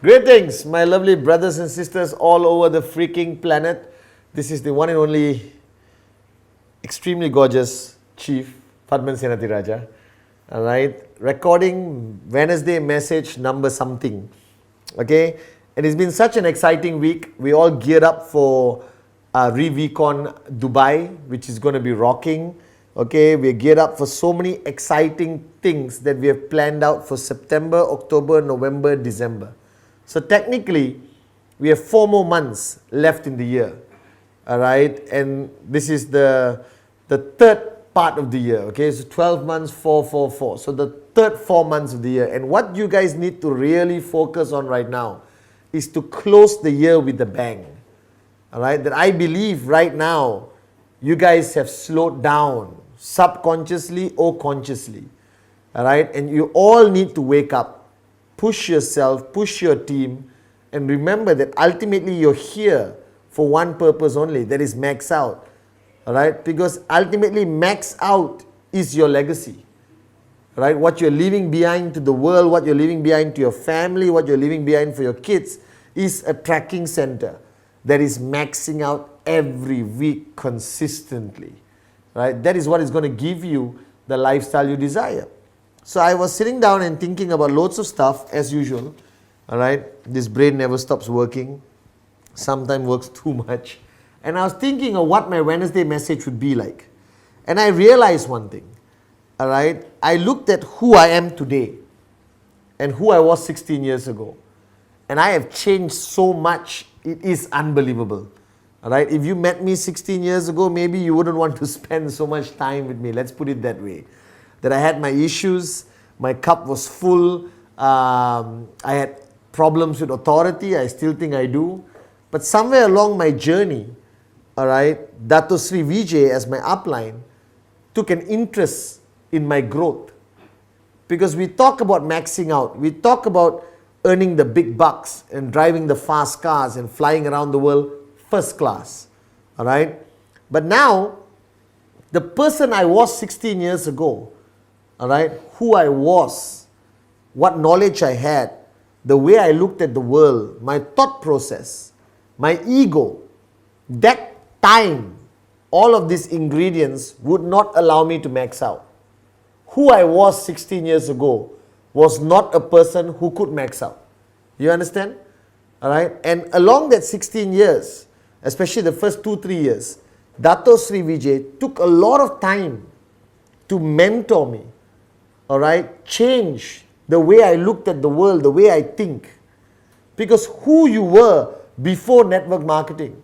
Greetings, my lovely brothers and sisters all over the freaking planet. This is the one and only extremely gorgeous Chief Pathman Senathirajah. Alright, recording Wednesday message number something. Okay, and it's been such an exciting week. We all geared up for ReVCon Dubai, which is going to be rocking. Okay, we're geared up for so many exciting things that we have planned out for September, October, November, December. So technically, we have 4 more months left in the year, all right? And this is the third part of the year, okay? So 12 months, 4, 4, 4. So the third 4 months of the year. And what you guys need to really focus on right now is to close the year with a bang, all right? That I believe right now, you guys have slowed down subconsciously or consciously, all right? And you all need to wake up. Push yourself, push your team, and remember that ultimately you're here for one purpose only, that is max out. Alright? Because ultimately max out is your legacy. Right? What you're leaving behind to the world, what you're leaving behind to your family, what you're leaving behind for your kids is a tracking center that is maxing out every week consistently. Right? That is what is going to give you the lifestyle you desire. So I was sitting down and thinking about loads of stuff as usual. Alright, this brain never stops working. Sometimes works too much. And I was thinking of what my Wednesday message would be like. And I realized one thing. Alright, I looked at who I am today and who I was 16 years ago. And I have changed so much, it is unbelievable. Alright, if you met me 16 years ago, maybe you wouldn't want to spend so much time with me. Let's put it that way. That I had my issues, my cup was full, I had problems with authority, I still think I do. But somewhere along my journey, alright, Dato Sri Vijay as my upline took an interest in my growth. Because we talk about maxing out, we talk about earning the big bucks and driving the fast cars and flying around the world first class. Alright? But now, the person I was 16 years ago, alright, who I was, what knowledge I had, the way I looked at the world, my thought process, my ego, that time, all of these ingredients would not allow me to max out. Who I was 16 years ago was not a person who could max out. You understand? Alright, and along that 16 years, especially the first 2-3 years, Dato Sri Vijay took a lot of time to mentor me. Alright, change the way I looked at the world, the way I think. Because who you were before network marketing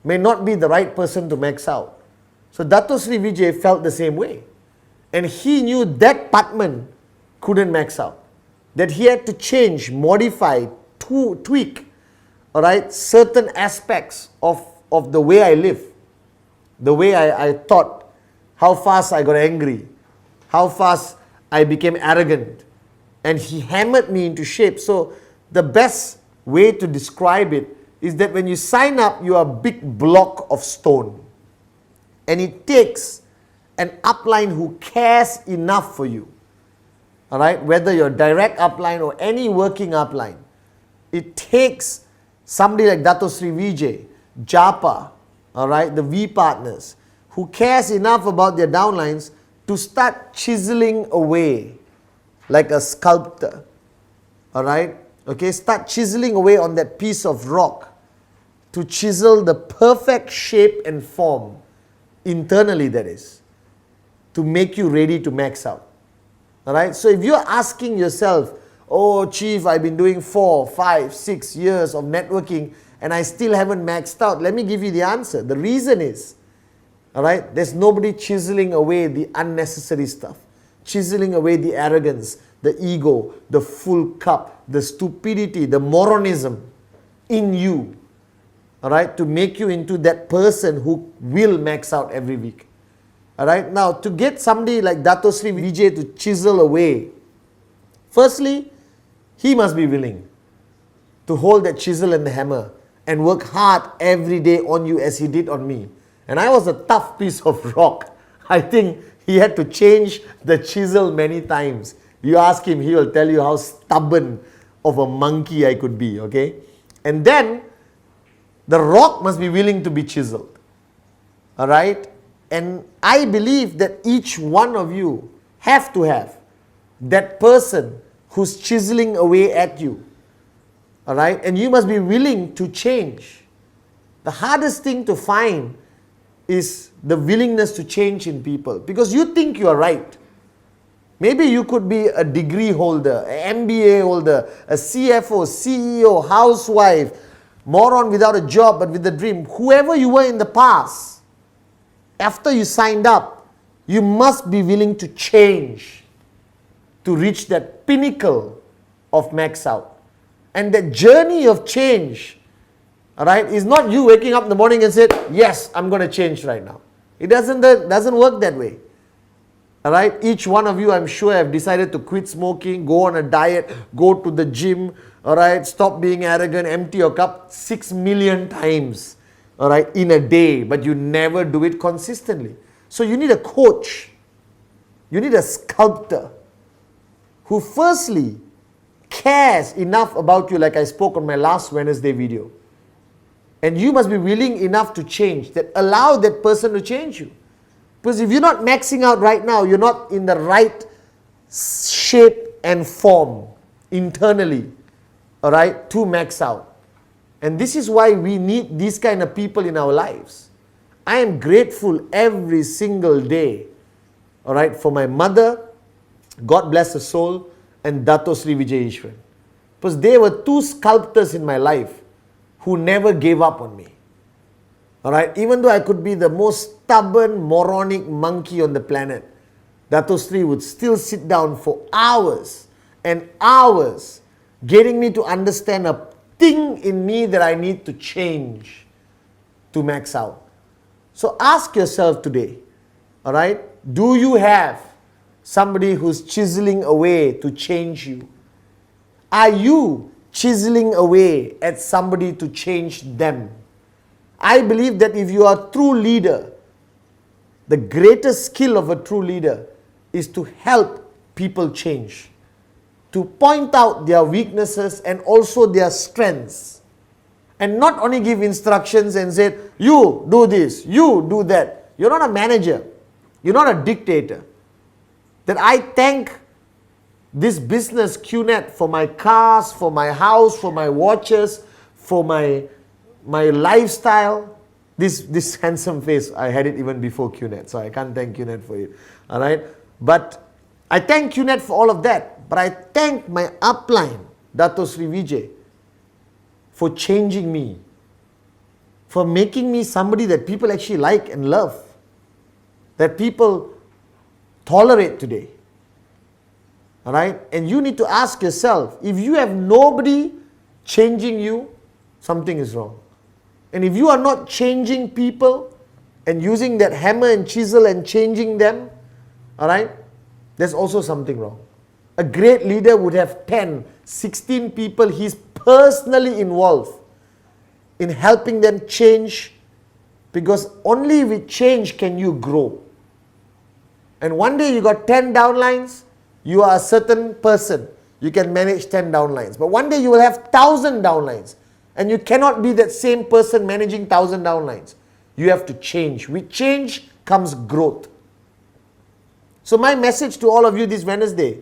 may not be the right person to max out. So Dato Sri Vijay felt the same way. And he knew that Pathman couldn't max out. That he had to change, modify, tweak, alright, certain aspects of the way I live. The way I thought, how fast I got angry, how fast I became arrogant, and he hammered me into shape. So the best way to describe it is that when you sign up, you are a big block of stone. And it takes an upline who cares enough for you. Alright, whether you're direct upline or any working upline, it takes somebody like Dato Sri Vijay, Japa, alright, the V partners, who cares enough about their downlines to start chiseling away like a sculptor, alright, okay, start chiseling away on that piece of rock to chisel the perfect shape and form, internally that is, to make you ready to max out, alright. So if you're asking yourself, oh Chief, I've been doing 4, 5, 6 years of networking and I still haven't maxed out, let me give you the answer. The reason is, alright, there's nobody chiseling away the unnecessary stuff, chiseling away the arrogance, the ego, the full cup, the stupidity, the moronism in you, alright, to make you into that person who will max out every week. Alright, now to get somebody like Dato Sri Vijay to chisel away, firstly, he must be willing to hold that chisel and the hammer and work hard every day on you as he did on me. And I was a tough piece of rock. I think he had to change the chisel many times. You ask him, he will tell you how stubborn of a monkey I could be, okay? And then the rock must be willing to be chiseled. All right? And I believe that each one of you have to have that person who's chiseling away at you. All right? And you must be willing to change. The hardest thing to find is the willingness to change in people, because you think you are right. Maybe you could be a degree holder, an MBA holder, a CFO, CEO, housewife, moron without a job but with a dream. Whoever you were in the past, after you signed up, you must be willing to change to reach that pinnacle of max out. And the journey of change, all right, is not you waking up in the morning and said, yes, I'm going to change right now. It doesn't work that way. All right, each one of you, I'm sure, have decided to quit smoking, go on a diet, go to the gym, all right, stop being arrogant, empty your cup 6 million times, all right, in a day, but you never do it consistently. So you need a coach, you need a sculptor who firstly cares enough about you, like I spoke on my last Wednesday video. And you must be willing enough to change, that allow that person to change you. Because if you're not maxing out right now, you're not in the right shape and form internally, all right, to max out. And this is why we need these kind of people in our lives. I am grateful every single day, all right, for my mother, God bless her soul, and Dato Sri Vijay Ishwan. Because they were two sculptors in my life who never gave up on me. All right, even though I could be the most stubborn, moronic monkey on the planet, Dato Sri would still sit down for hours and hours, getting me to understand a thing in me that I need to change to max out. So ask yourself today, all right, do you have somebody who's chiseling away to change you? Are you chiseling away at somebody to change them? I believe that if you are a true leader, the greatest skill of a true leader is to help people change, to point out their weaknesses and also their strengths, and not only give instructions and say, you do this, you do that. You're not a manager, you're not a dictator. That I thank this business QNet for my cars, for my house, for my watches, for my lifestyle. This handsome face, I had it even before QNet, so I can't thank QNet for it. All right, but I thank QNet for all of that. But I thank my upline, Dato Sri Vijay, for changing me, for making me somebody that people actually like and love, that people tolerate today. All right, and you need to ask yourself, if you have nobody changing you, something is wrong. And if you are not changing people and using that hammer and chisel and changing them, all right, there's also something wrong. A great leader would have 10, 16 people he's personally involved in helping them change, because only with change can you grow. And one day you got 10 downlines, you are a certain person, you can manage 10 downlines. But one day you will have 1,000 downlines. And you cannot be that same person managing 1,000 downlines. You have to change. With change comes growth. So my message to all of you this Wednesday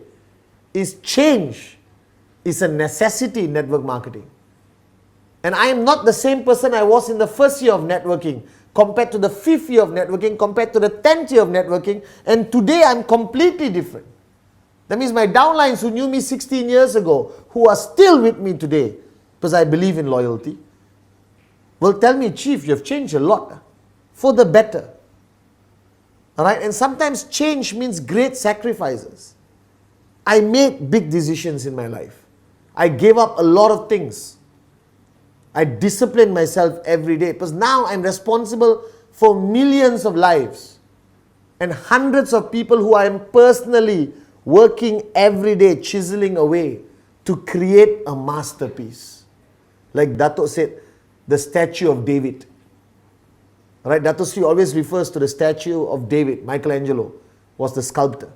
is change is a necessity in network marketing. And I am not the same person I was in the first year of networking, compared to the 5th year of networking, compared to the 10th year of networking. And today I'm completely different. That means my downlines who knew me 16 years ago, who are still with me today, because I believe in loyalty, will tell me, Chief, you have changed a lot for the better. All right, and sometimes change means great sacrifices. I made big decisions in my life. I gave up a lot of things. I disciplined myself every day, because now I'm responsible for millions of lives and hundreds of people who I am personally working every day, chiseling away to create a masterpiece. Like Dato said, the statue of David. Right? Dato Sri always refers to the statue of David. Michelangelo was the sculptor.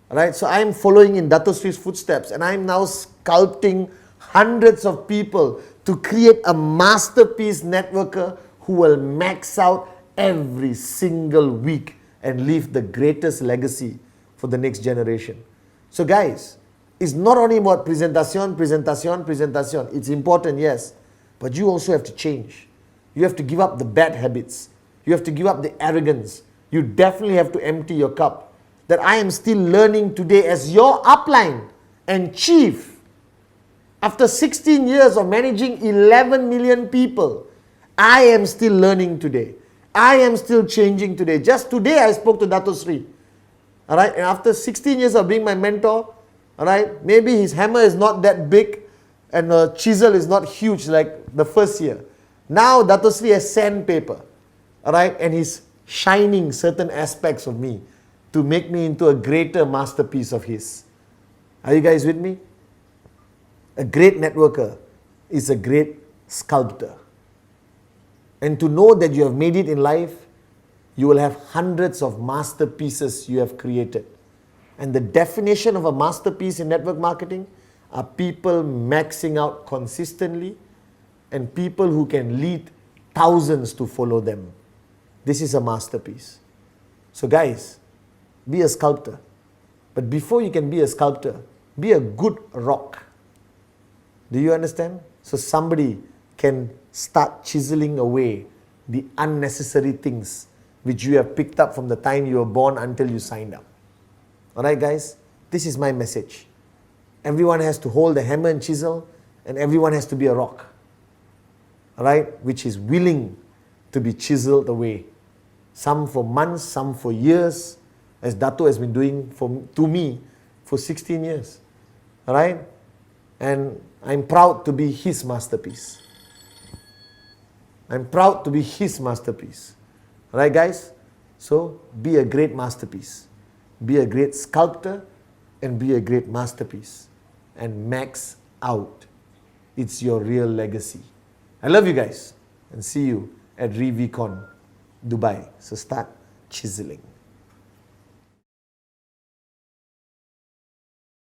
Right? So I am following in Dato Sri's footsteps, and I am now sculpting hundreds of people to create a masterpiece networker who will max out every single week and leave the greatest legacy for the next generation. So guys, it's not only about presentation. It's important, yes, but you also have to change. You have to give up the bad habits. You have to give up the arrogance. You definitely have to empty your cup. That I am still learning today as your upline and chief. After 16 years of managing 11 million people, I am still learning today. I am still changing today. Just today I spoke to Dato Sri. Alright, and after 16 years of being my mentor, alright, maybe his hammer is not that big and the chisel is not huge like the first year. Now Dato Sri has sandpaper, alright, and he's shining certain aspects of me to make me into a greater masterpiece of his. Are you guys with me? A great networker is a great sculptor. And to know that you have made it in life, you will have hundreds of masterpieces you have created. And the definition of a masterpiece in network marketing are people maxing out consistently and people who can lead thousands to follow them. This is a masterpiece. So guys, be a sculptor. But before you can be a sculptor, be a good rock. Do you understand? So somebody can start chiseling away the unnecessary things which you have picked up from the time you were born until you signed up. Alright guys, this is my message. Everyone has to hold the hammer and chisel, and everyone has to be a rock. Alright, which is willing to be chiseled away. Some for months, some for years, as Dato has been doing to me for 16 years. Alright? And I'm proud to be his masterpiece. I'm proud to be his masterpiece. Alright guys? So be a great masterpiece. Be a great sculptor and be a great masterpiece. And max out. It's your real legacy. I love you guys and see you at ReVCon Dubai. So start chiseling.